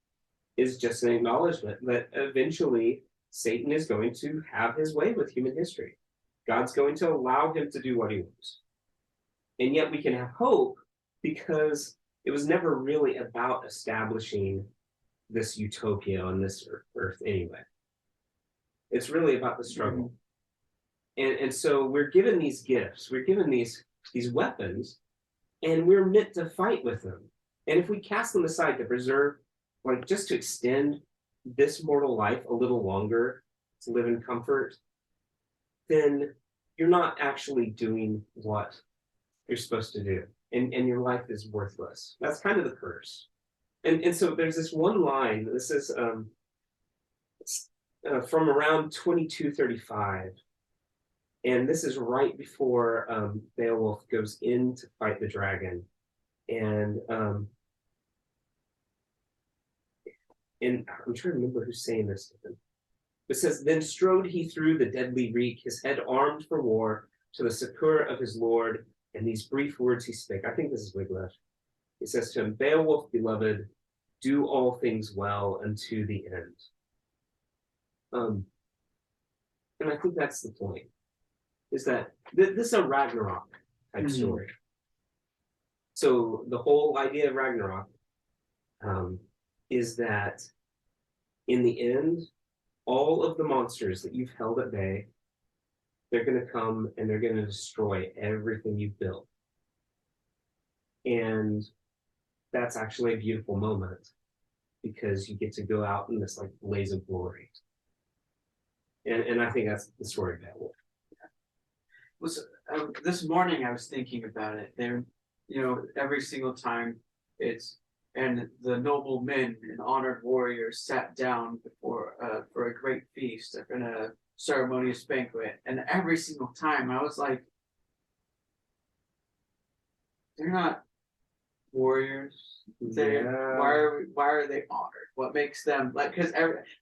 is just an acknowledgement that eventually Satan is going to have his way with human history. God's going to allow him to do what he wants. And yet we can have hope because it was never really about establishing this utopia on this earth anyway. It's really about the struggle. Mm-hmm. And so we're given these gifts, we're given these weapons, and we're meant to fight with them. And if we cast them aside to preserve, like just to extend this mortal life a little longer, to live in comfort, then you're not actually doing what you're supposed to do. And your life is worthless. That's kind of the curse. And so there's this one line, this is from around 2235. And this is right before Beowulf goes in to fight the dragon. And I'm trying to remember who's saying this to him. It says, then strode he through the deadly reek, his head armed for war, to the succor of his lord, and these brief words he spake. I think this is Wiglaf. He says to him, Beowulf, beloved, do all things well unto the end. And I think that's the point, is that this is a Ragnarok type story. So the whole idea of Ragnarok is that in the end, all of the monsters that you've held at bay, they're going to come and they're going to destroy everything you've built. And that's actually a beautiful moment because you get to go out in this like blaze of glory. And I think that's the story of Beowulf. This morning I was thinking about it. There, every single time and the noble men and honored warriors sat down before for a great feast, in a ceremonious banquet, and every single time I was like, they're not warriors. Why are they honored? What makes them like? Because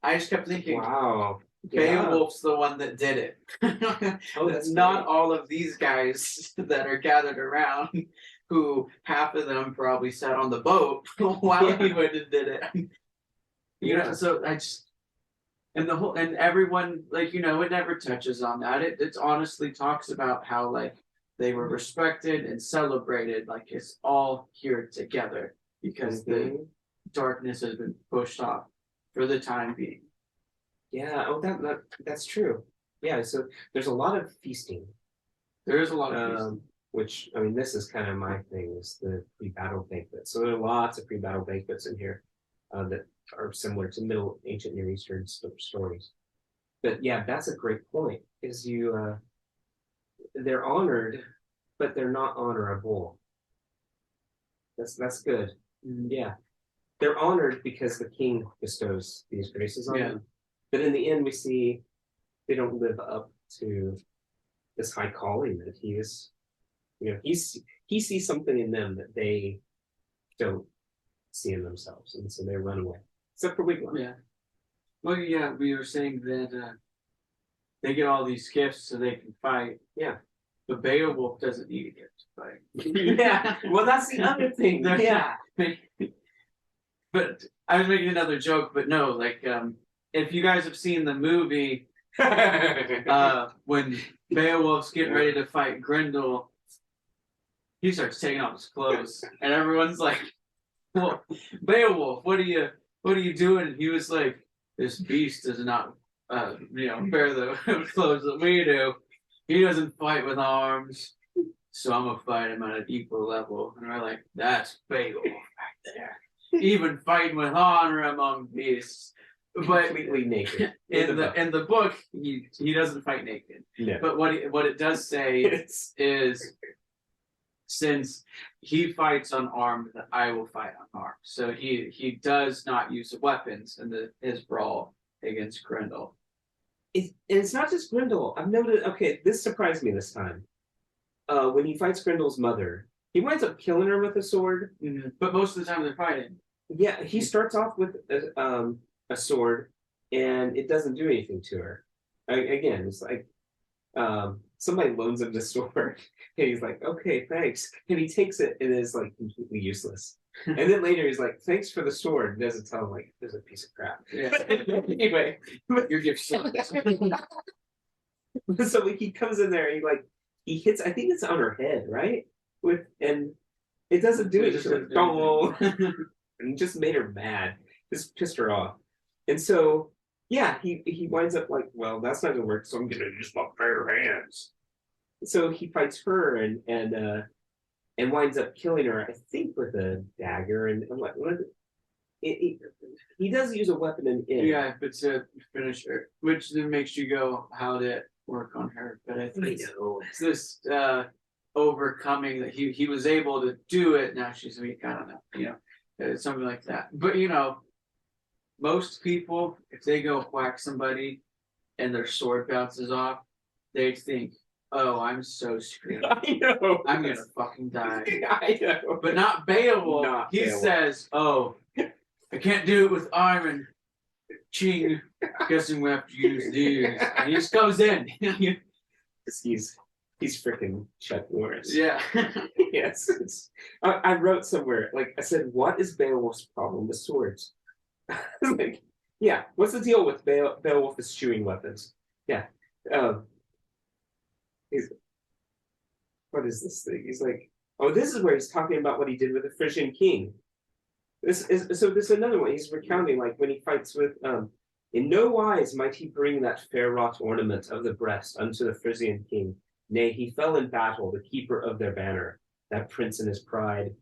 I just kept thinking, wow, Beowulf's the one that did it. That's not all of these guys that are gathered around, who half of them probably sat on the boat while he went and did it. So I just and everyone it never touches on that. It honestly talks about how they were respected and celebrated, it's all here together because the darkness has been pushed off for the time being. Yeah, that's true. Yeah, so there's a lot of feasting. There is a lot of feasting. Which, I mean, this is kind of my thing, is the pre-battle banquet. So there are lots of pre-battle banquets in here that are similar to ancient Near Eastern stories. But yeah, that's a great point, is they're honored, but they're not honorable. That's good. Yeah. They're honored because the king bestows these graces on them. But in the end, we see they don't live up to this high calling that he is. He sees something in them that they don't see in themselves, and so they run away. Except for Wiglaf. Yeah. Well, yeah, we were saying that they get all these gifts so they can fight. Yeah. But Beowulf doesn't need a gift to fight. Yeah. Well, that's the other thing. Yeah. But I was making another joke, but no, if you guys have seen the movie, when Beowulf's getting ready to fight Grendel, he starts taking off his clothes, and everyone's like, "Well, Beowulf, what are you doing?" And he was like, "This beast does not, bear the clothes that we do. He doesn't fight with arms, so I'm gonna fight him at an equal level." And we're like, "That's Beowulf right there, even fighting with honor among beasts." But completely naked. In the book, he doesn't fight naked. Yeah. But what it does say is, since he fights unarmed, that I will fight unarmed. So he does not use weapons in his brawl against Grendel. It's not just Grendel. I've noted. Okay, this surprised me this time. When he fights Grendel's mother, he winds up killing her with a sword. Mm-hmm. But most of the time they're fighting. Yeah, he starts off with a sword, and it doesn't do anything to her. Again, it's like somebody loans him the sword, and he's like, "Okay, thanks," and he takes it, and it's completely useless. And then later he's like, "Thanks for the sword," and doesn't tell him there's a piece of crap. Yeah. Anyway, your gift sucks. So he comes in there, and he hits. I think it's on her head, right? And it doesn't do it. And just made her mad. Just pissed her off. And so, yeah, he winds up well, that's not gonna work, so I'm gonna use my bare hands. So he fights her and winds up killing her, I think, with a dagger. And I'm like, what? He does use a weapon in it. Yeah, but to finish her, which then makes you go, how did it work on her? But I think it's this overcoming that he was able to do it. Now she's weak. I don't know. Something like that. But most people, if they go whack somebody and their sword bounces off, they think, "Oh, I'm so screwed. I know. I'm gonna fucking die." I know. But not Beowulf. He says, "Oh, I can't do it with iron. Ching, guessing we have to use these. And he just comes in. He's freaking Chuck Norris. Yeah. Yes. I wrote somewhere, like I said, what is Beowulf's problem with swords? Like, yeah, what's the deal with Beowulf eschewing weapons? Yeah. He's what is this thing? He's like, oh, this is where he's talking about what he did with the Frisian king. This is another one. He's recounting like when he fights with in no wise might he bring that fair wrought ornament of the breast unto the Frisian king. Nay, he fell in battle, the keeper of their banner, that prince in his pride.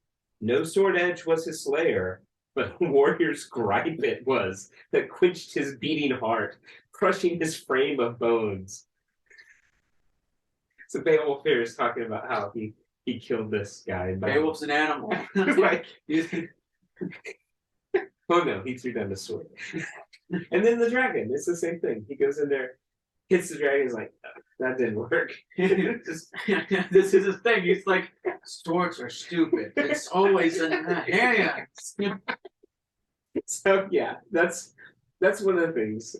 No sword edge was his slayer, but warrior's gripe it was that quenched his beating heart, crushing his frame of bones. So Beowulf here is talking about how he killed this guy. Beowulf's an animal. Like, oh no, he threw down the sword. And then the dragon, it's the same thing. He goes in there, hits the dragon, he's like, oh, that didn't work. This is his thing. He's like, swords are stupid. It's always in the hands. So yeah, that's one of the things.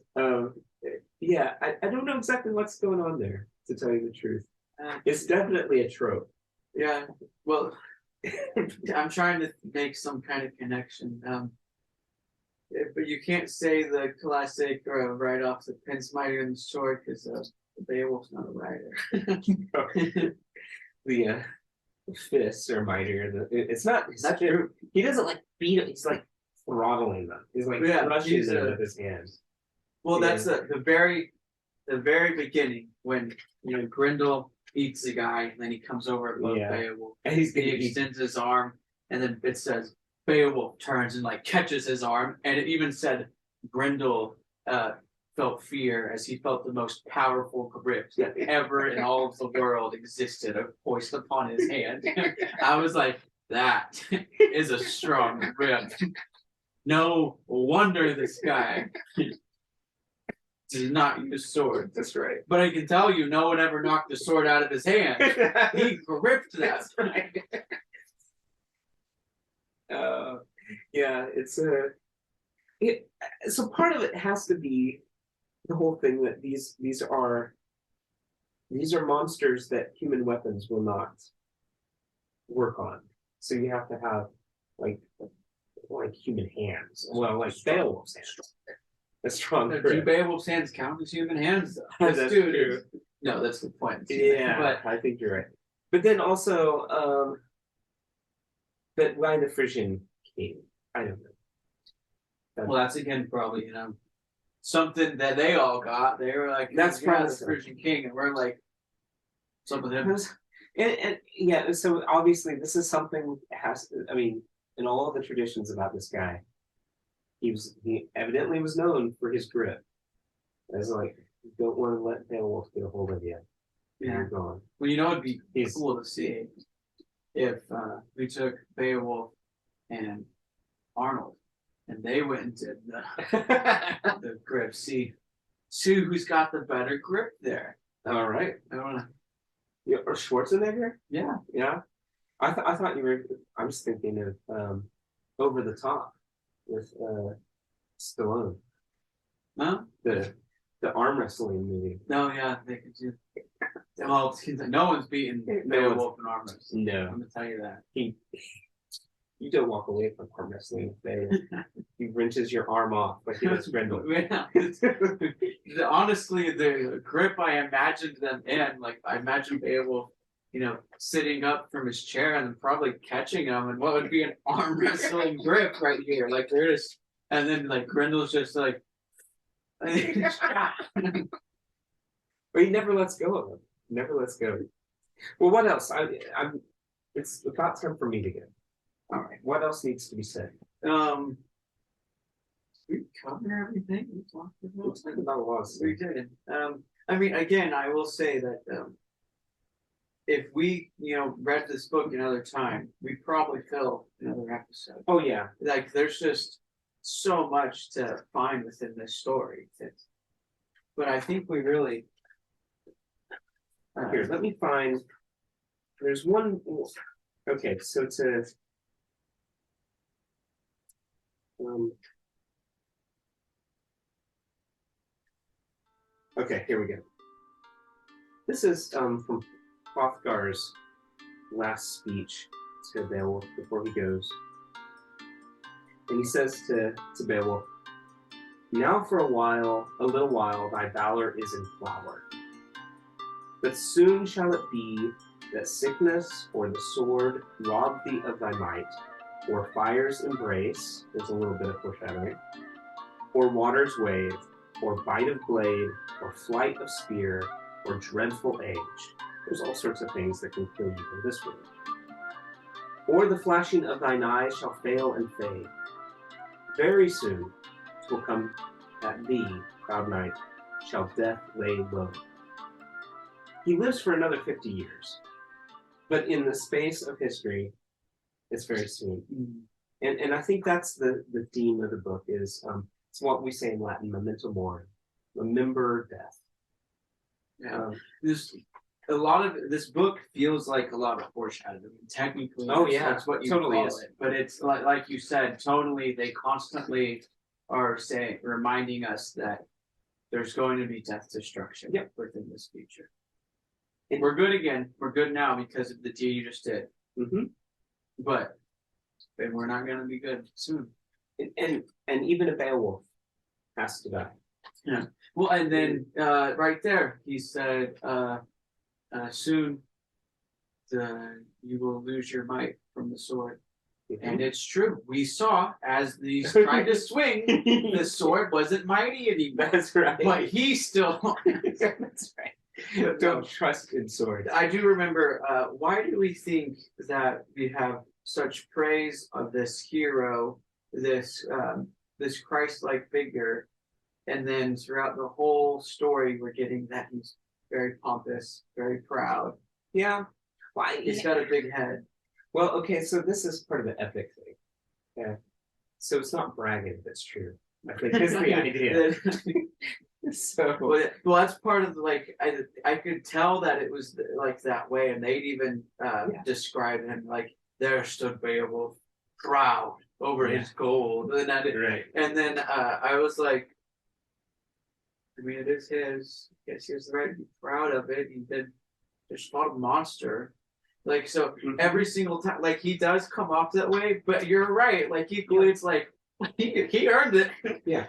Yeah, I don't know exactly what's going on there, to tell you the truth. It's definitely a trope. Yeah, well, I'm trying to make some kind of connection. But you can't say the classic right off the pins mightier than the sword because Beowulf's not a writer. The fists are mightier. It's not true. He doesn't like beat it. He's like throttling them. He's like crushing them with his hands. Well, that's the very beginning when Grendel beats the guy, and then he comes over above Beowulf, and he extends his arm, and then it says Beowulf turns and like catches his arm, and it even said Grendel felt fear as he felt the most powerful grip that ever in all of the world existed hoist upon his hand. I was like, that is a strong grip. No wonder this guy does not use swords. That's right. But I can tell you, no one ever knocked the sword out of his hand. He gripped that. That's right. Yeah, it's so part of it has to be the whole thing that these are monsters that human weapons will not work on. So you have to have like human hands. Well, like Beowulf's hands. A strong grip. Do Beowulf's hands count as human hands though? That's true. No, that's the point. Yeah, but I think you're right. But then also, but why the Frisian king? I don't know. Well, that's again probably something that they all got. They were like, that's probably the Frisian king, and we're like, some of them. And yeah, so obviously this is something that has to. I mean, in all of the traditions about this guy, he evidently was known for his grip. As like, you don't want to let Beowulf get a hold of you. Yeah. You're gone. Well, it'd be cool to see if we took Beowulf and Arnold, and they went and did the grip. See who's got the better grip there. All right. I don't know. Yeah, or Schwarzenegger? Yeah. Yeah. I thought you were. I was thinking of Over the Top with Stallone. Huh? The arm wrestling movie. No, yeah, they could do. Well, no one's beaten Beowulf in arm wrestling. No, I'm gonna tell you that. You don't walk away from arm wrestling. He wrenches your arm off like he does Grendel. Yeah. Honestly, the grip I imagined them in, like I imagined Beowulf, sitting up from his chair and then probably catching him, and what would be an arm wrestling grip right here, like they're just, and then like Grendel's just like. But he never lets go of him. Never lets go. Well, what else? It's about time for me to go. All right. What else needs to be said? We cover everything we talked about. Looks like about a lot of We did. I mean, again, I will say that if we, read this book another time, we'd probably fill another episode. Oh yeah. Like, there's just so much to find within this story. But I think we really. Here, let me find. There's one. Okay, so to. Okay, here we go. This is from Hrothgar's last speech to Beowulf before he goes. And he says to Beowulf, "Now for a little while, thy valor is in flower. But soon shall it be that sickness or the sword rob thee of thy might, or fire's embrace," there's a little bit of foreshadowing, "or water's wave, or bite of blade, or flight of spear, or dreadful age." There's all sorts of things that can kill you in this world. "Or the flashing of thine eyes shall fail and fade. Very soon 'twill come at thee, proud knight, shall death lay low." He lives for another 50 years. But in the space of history, it's very soon. And I think that's the theme of the book is, it's what we say in Latin, memento mori, remember death. Yeah. A lot of this book feels like a lot of foreshadowing. Technically, that's what you totally call is. it. But it's like you said, totally. They constantly are reminding us that there's going to be death destruction within this future. And we're good again. We're good now because of the deal you just did. Mm-hmm. But we're not going to be good soon. And even a Beowulf has to die. Yeah. Well, and then right there, he said, soon you will lose your might from the sword. Mm-hmm. And it's true. We saw as these tried to swing, the sword wasn't mighty anymore. That's right. But he still. That's right. Don't trust in sword. I do remember. Why do we think that we have such praise of this hero, this Christ-like figure, and then throughout the whole story, we're getting that he's very pompous, very proud. Yeah. Why? He's got a big head. Well, okay, so this is part of the epic thing. Yeah. So it's not bragging that's true. I think that's the idea. So well, that's part of I could tell that it was like that way, and they'd even describe him like there stood Beowulf proud over his gold, and and then I was like, I mean, it is his. Yes, he was right to be proud of it. He did just fought a monster. Like, so every single time, like, he does come off that way, but you're right. Like, it's like, he earned it. Yeah.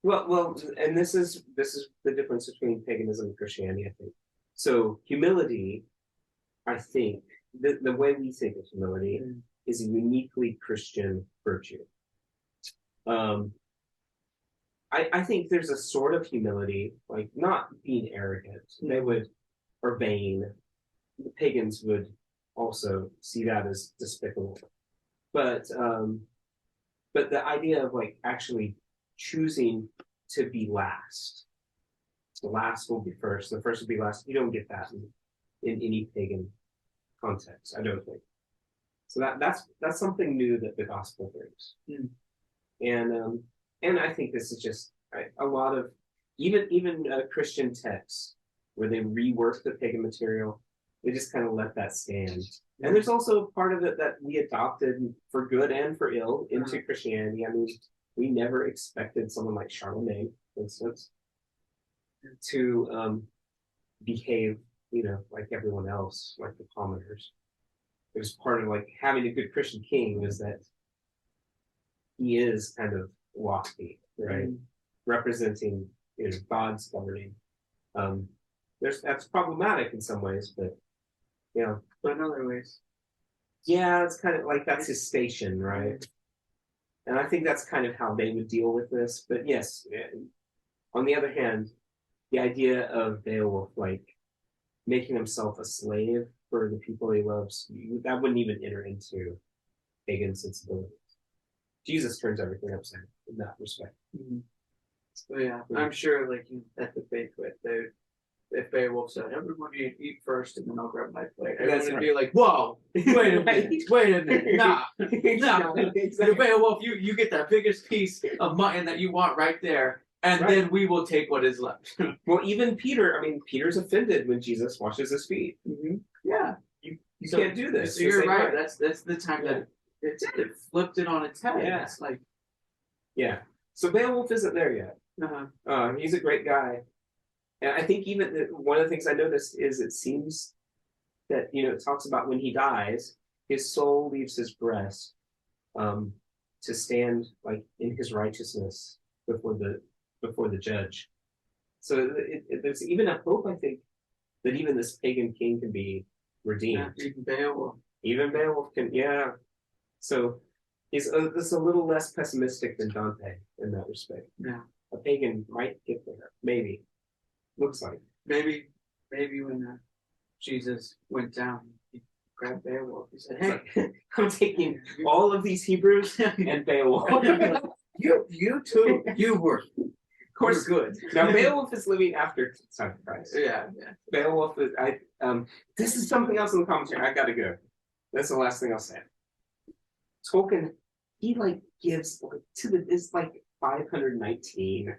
Well, and this is the difference between paganism and Christianity, I think. So humility, I think, the way we think of humility is a uniquely Christian virtue. I think there's a sort of humility, like not being arrogant. They would, or vain. The pagans would also see that as despicable. But the idea of like actually choosing to be last. The last will be first, the first will be last. You don't get that in any pagan context, I don't think. So that's something new that the gospel brings. And I think this is just a lot of even Christian texts where they rework the pagan material, they just kind of let that stand. And there's also a part of it that we adopted for good and for ill into Christianity. I mean, we never expected someone like Charlemagne, for instance, to behave, like everyone else, like the commoners. It was part of like having a good Christian king was that he is kind of lofty, right? Representing, God's governing. That's problematic in some ways, but but in other ways, it's kind of like that's his station, right? And I think that's kind of how they would deal with this. But yes, on the other hand, the idea of Beowulf like making himself a slave for the people he loves, that wouldn't even enter into pagan sensibilities. Jesus turns everything upside down in that respect. So I'm sure, like at the banquet, if Beowulf said, "Everybody eat first, and then I'll grab my plate," everyone would be like, "Whoa, wait a minute, nah, exactly. Beowulf, you get the biggest piece of mutton that you want right there, and then we will take what is left." Well, even Peter, Peter's offended when Jesus washes his feet. Yeah, you can't do this. So you're right. That's the time that it flipped it on its head. Yeah. It's like, so Beowulf isn't there yet. He's a great guy, And I think even one of the things I noticed is it seems that it talks about when he dies, his soul leaves his breast, to stand like in his righteousness before the judge. So there's even a hope, I think, that even this pagan king can be redeemed. Yeah, even Beowulf. Even Beowulf can, yeah. So he's a little less pessimistic than Dante in that respect. Yeah. A pagan might get there, maybe. Looks like. Maybe when Jesus went down, he grabbed Beowulf. He said, "Hey, I'm taking all of these Hebrews and Beowulf." you too. You were, of course, good." Now Beowulf is living after sacrifice. Yeah. Beowulf is this is something else in the commentary. I gotta go. That's the last thing I'll say. Tolkien, he gives it's 519 AD,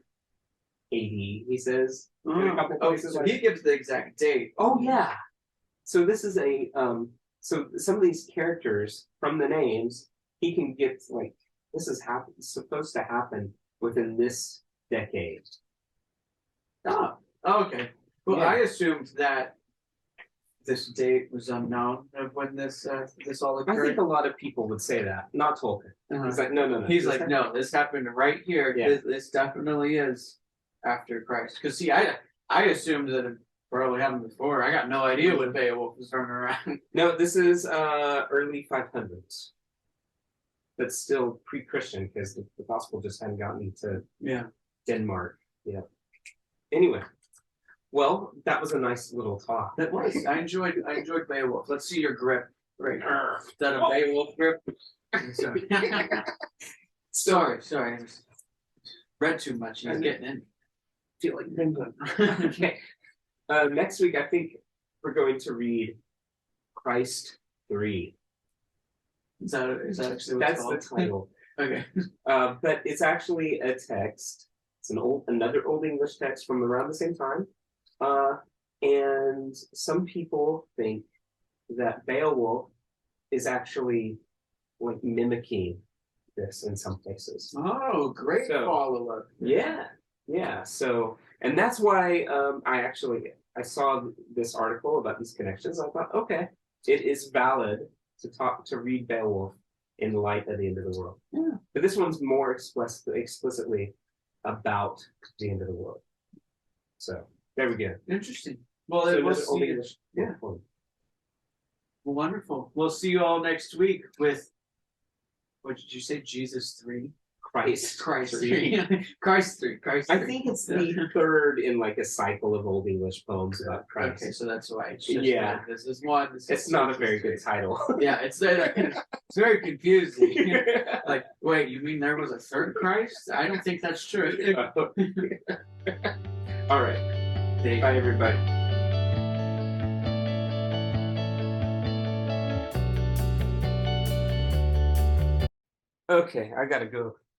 he says. In a couple places, so he gives the exact date. Oh yeah. So this is so some of these characters from the names, he can get this is supposed to happen within this decade. Oh, okay. Well, Yeah. I assumed that this date was unknown of when this all I occurred. think a lot of people would say that, not Tolkien. He's like, no. He's like, no, this happened right here. Yeah. This definitely is after Christ. Because see, I assumed that it probably happened before. I got no idea when Beowulf was running around. No, this is early 500s. But still pre-Christian because the gospel just hadn't gotten to Denmark. Yeah. Anyway, well, that was a nice little talk. That was. I enjoyed Beowulf. Let's see your grip. Right. Is that a Beowulf grip? Sorry. Sorry. I read too much. He's getting in. Feel like penguin. Okay. Next week, I think we're going to read Christ 3. Is that actually what That's it's called? the title. Okay. But it's actually a text. It's another Old English text from around the same time. And some people think that Beowulf is actually mimicking this in some places. Oh, great follow-up. Yeah. So, and that's why I saw this article about these connections. I thought, okay, it is valid to read Beowulf in light of the end of the world. Yeah. But this one's more explicitly about the end of the world. So there we go. Interesting. Well, So we'll another Old see. English. Yeah. Wonderful. We'll see you all next week with, what did you say? Jesus 3? Christ 3. Christ 3. I think it's the third in a cycle of Old English poems about Christ. Okay, so that's why it's just this is one. It's not a very good title. Yeah, it's very confusing. Wait, you mean there was a third Christ? I don't think that's true. All right. Bye, everybody. Okay, I gotta go.